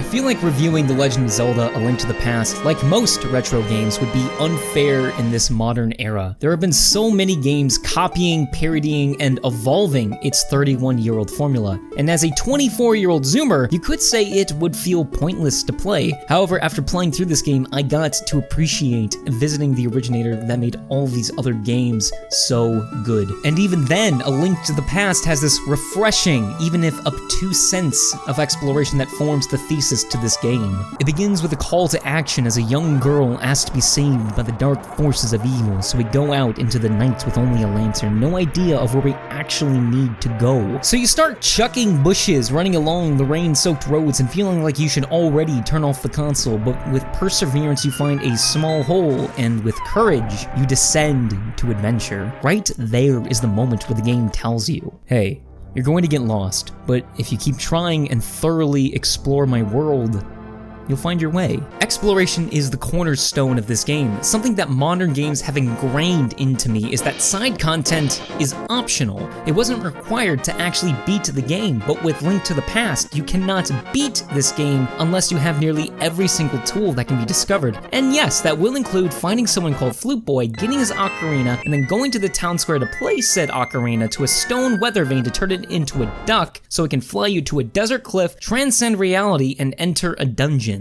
feel like reviewing The Legend of Zelda: A Link to the Past, like most retro games, would be unfair in this modern era. There have been so many games copying, parodying, and evolving its 31-year-old formula, and as a 24-year-old Zoomer, you could say it would feel pointless to play. However, after playing through this game, I got to appreciate visiting the originator that made all these other games so good. And even then, A Link to the Past has this refreshing, even if obtuse sense of exploration that forms the thesis to this game. It begins with a call to action as a young girl asked to be saved by the dark forces of evil, so we go out into the night with only a lantern, no idea of where we actually need to go. So you start chucking bushes, running along the rain-soaked roads, and feeling like you should already turn off the console, but with perseverance you find a small hole, and with courage, you descend to adventure. Right there is the moment where the game tells you, hey, you're going to get lost, but if you keep trying and thoroughly explore my world, you'll find your way. Exploration is the cornerstone of this game. Something that modern games have ingrained into me is that side content is optional. It wasn't required to actually beat the game, but with Link to the Past, you cannot beat this game unless you have nearly every single tool that can be discovered. And yes, that will include finding someone called Flute Boy, getting his ocarina, and then going to the town square to place said ocarina to a stone weather vane to turn it into a duck so it can fly you to a desert cliff, transcend reality, and enter a dungeon.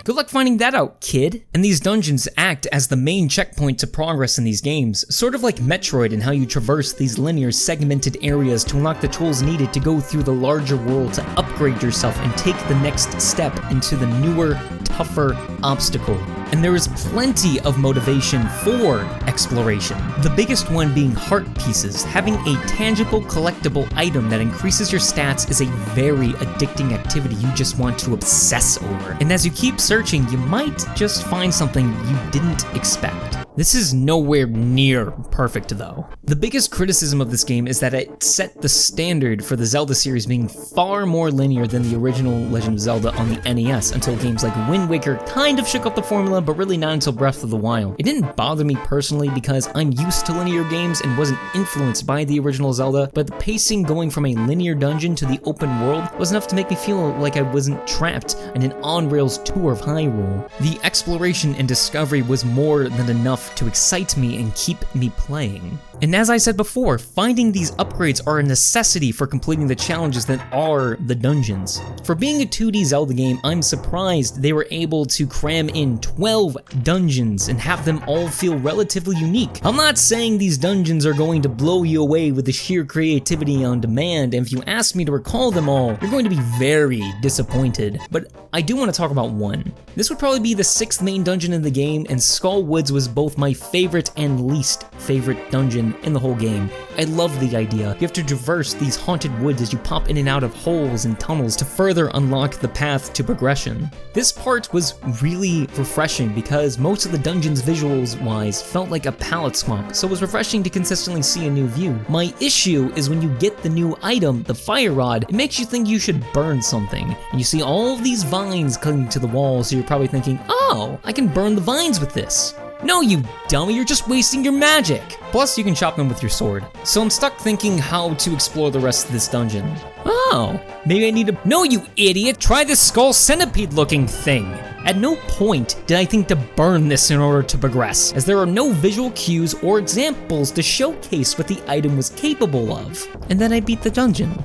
Good luck finding that out, kid. And these dungeons act as the main checkpoint to progress in these games, sort of like Metroid in how you traverse these linear segmented areas to unlock the tools needed to go through the larger world to upgrade yourself and take the next step into the newer, tougher obstacle. And there is plenty of motivation for exploration. The biggest one being heart pieces. Having a tangible collectible item that increases your stats is a very addicting activity you just want to obsess over. And as you keep searching, you might just find something you didn't expect. This is nowhere near perfect though. The biggest criticism of this game is that it set the standard for the Zelda series being far more linear than the original Legend of Zelda on the NES until games like Wind Waker kind of shook up the formula, but really not until Breath of the Wild. It didn't bother me personally because I'm used to linear games and wasn't influenced by the original Zelda, but the pacing going from a linear dungeon to the open world was enough to make me feel like I wasn't trapped in an on-rails tour of Hyrule. The exploration and discovery was more than enough to excite me and keep me playing. And as I said before, finding these upgrades are a necessity for completing the challenges that are the dungeons. For being a 2D Zelda game, I'm surprised they were able to cram in 12 dungeons and have them all feel relatively unique. I'm not saying these dungeons are going to blow you away with the sheer creativity on demand, and if you ask me to recall them all, you're going to be very disappointed. But I do want to talk about one. This would probably be the 6th main dungeon in the game, and Skull Woods was both my favorite and least favorite dungeon in the whole game. I love the idea. You have to traverse these haunted woods as you pop in and out of holes and tunnels to further unlock the path to progression. This part was really refreshing because most of the dungeons visuals-wise felt like a palette swap, so it was refreshing to consistently see a new view. My issue is when you get the new item, the fire rod, it makes you think you should burn something, and you see all of these vines clinging to the wall, so you're probably thinking, oh, I can burn the vines with this. No, you dummy, you're just wasting your magic. Plus, you can chop them with your sword. So I'm stuck thinking how to explore the rest of this dungeon. Oh, maybe I need to— No, you idiot, try this skull centipede looking thing. At no point did I think to burn this in order to progress, as there are no visual cues or examples to showcase what the item was capable of. And then I beat the dungeon.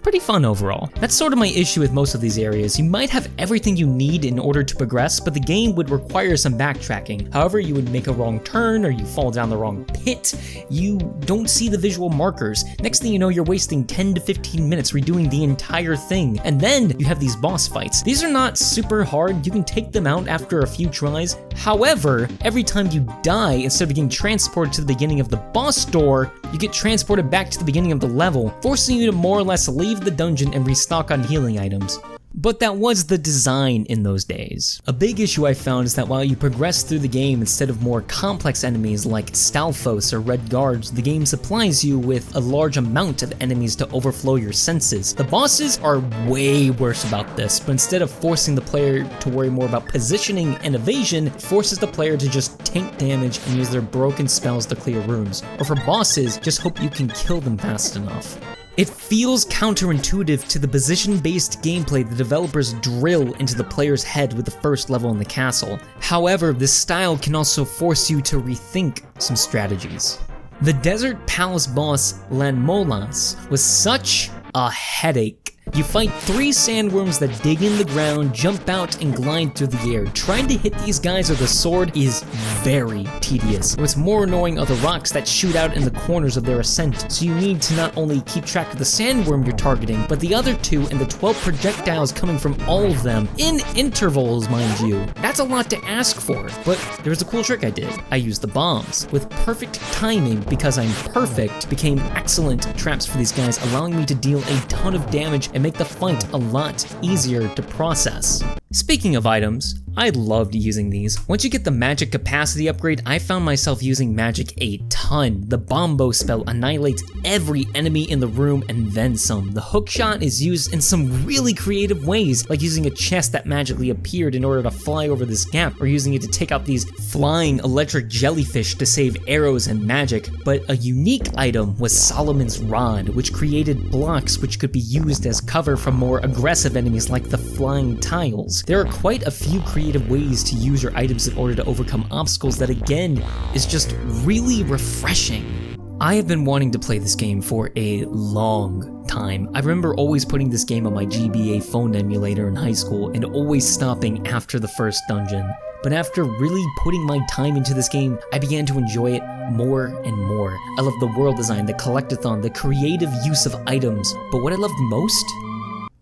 Pretty fun overall. That's sort of my issue with most of these areas. You might have everything you need in order to progress, but the game would require some backtracking. However, you would make a wrong turn or you fall down the wrong pit, you don't see the visual markers. Next thing you know, you're wasting 10 to 15 minutes redoing the entire thing. And then you have these boss fights. These are not super hard. You can take them out after a few tries. However, every time you die, instead of getting transported to the beginning of the boss door, you get transported back to the beginning of the level, forcing you to more or less leave the dungeon and restock on healing items. But that was the design in those days. A big issue I found is that while you progress through the game, instead of more complex enemies like Stalfos or Red Guards, the game supplies you with a large amount of enemies to overflow your senses. The bosses are way worse about this, but instead of forcing the player to worry more about positioning and evasion, it forces the player to just tank damage and use their broken spells to clear rooms. Or for bosses, just hope you can kill them fast enough. It feels counterintuitive to the position-based gameplay the developers drill into the player's head with the first level in the castle. However, this style can also force you to rethink some strategies. The Desert Palace boss, Lanmolas, was such a headache. You fight 3 sandworms that dig in the ground, jump out, and glide through the air. Trying to hit these guys with a sword is very tedious. What's more annoying are the rocks that shoot out in the corners of their ascent, so you need to not only keep track of the sandworm you're targeting, but the other 2 and the 12 projectiles coming from all of them, in intervals, mind you. That's a lot to ask for, but there's a cool trick I did. I used the bombs. With perfect timing, because I'm perfect, became excellent traps for these guys, allowing me to deal a ton of damage and make the fight a lot easier to process. Speaking of items, I loved using these. Once you get the magic capacity upgrade, I found myself using magic a ton. The Bombo spell annihilates every enemy in the room and then some. The hook shot is used in some really creative ways, like using a chest that magically appeared in order to fly over this gap, or using it to take out these flying electric jellyfish to save arrows and magic. But a unique item was Solomon's Rod, which created blocks which could be used as cover from more aggressive enemies like the flying tiles. There are quite a few creative ways to use your items in order to overcome obstacles that, again, is just really refreshing. I have been wanting to play this game for a long time. I remember always putting this game on my GBA phone emulator in high school and always stopping after the first dungeon. But after really putting my time into this game, I began to enjoy it more and more. I loved the world design, the collectathon, the creative use of items, but what I loved most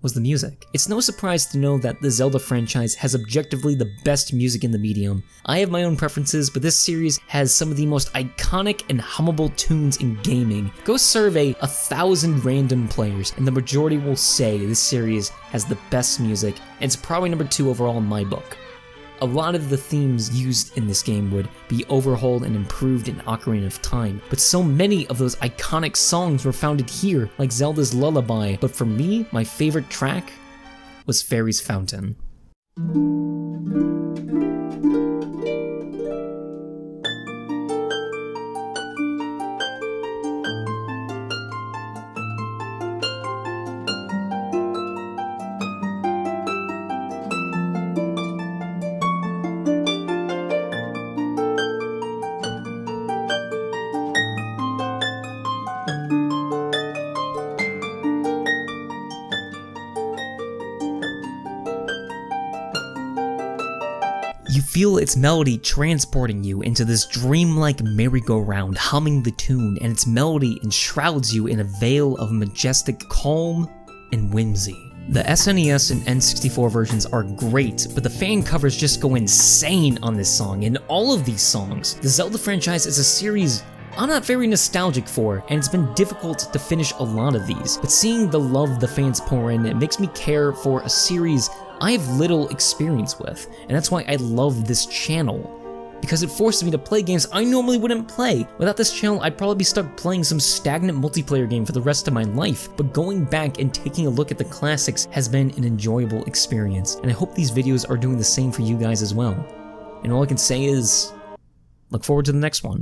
was the music. It's no surprise to know that the Zelda franchise has objectively the best music in the medium. I have my own preferences, but this series has some of the most iconic and hummable tunes in gaming. Go survey 1,000 random players, and the majority will say this series has the best music, and it's probably number 2 overall in my book. A lot of the themes used in this game would be overhauled and improved in Ocarina of Time, but so many of those iconic songs were founded here, like Zelda's Lullaby. But for me, my favorite track was Fairy's Fountain. You feel its melody transporting you into this dreamlike merry-go-round, humming the tune, and its melody enshrouds you in a veil of majestic calm and whimsy. The SNES and N64 versions are great, but the fan covers just go insane on this song, and all of these songs. The Zelda franchise is a series I'm not very nostalgic for, and it's been difficult to finish a lot of these, but seeing the love the fans pour in, it makes me care for a series I have little experience with, and that's why I love this channel, because it forces me to play games I normally wouldn't play. Without this channel, I'd probably be stuck playing some stagnant multiplayer game for the rest of my life, but going back and taking a look at the classics has been an enjoyable experience, and I hope these videos are doing the same for you guys as well. And all I can say is, look forward to the next one.